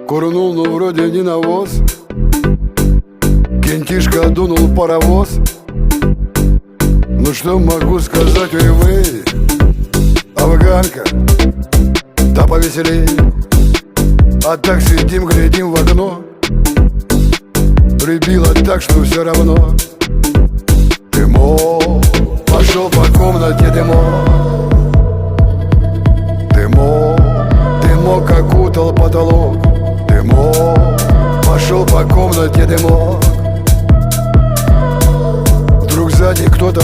Курнул, но вроде не навоз. Кентишка дунул паровоз. Ну что могу сказать, ой вы, афганка, да повеселей. А так сидим, глядим в окно. Прибило так, что все равно. Дымок, пошел по комнате дымок. Дымок, дымок окутал потолок. Дымок, пошел по комнате дымок. Вдруг сзади кто-то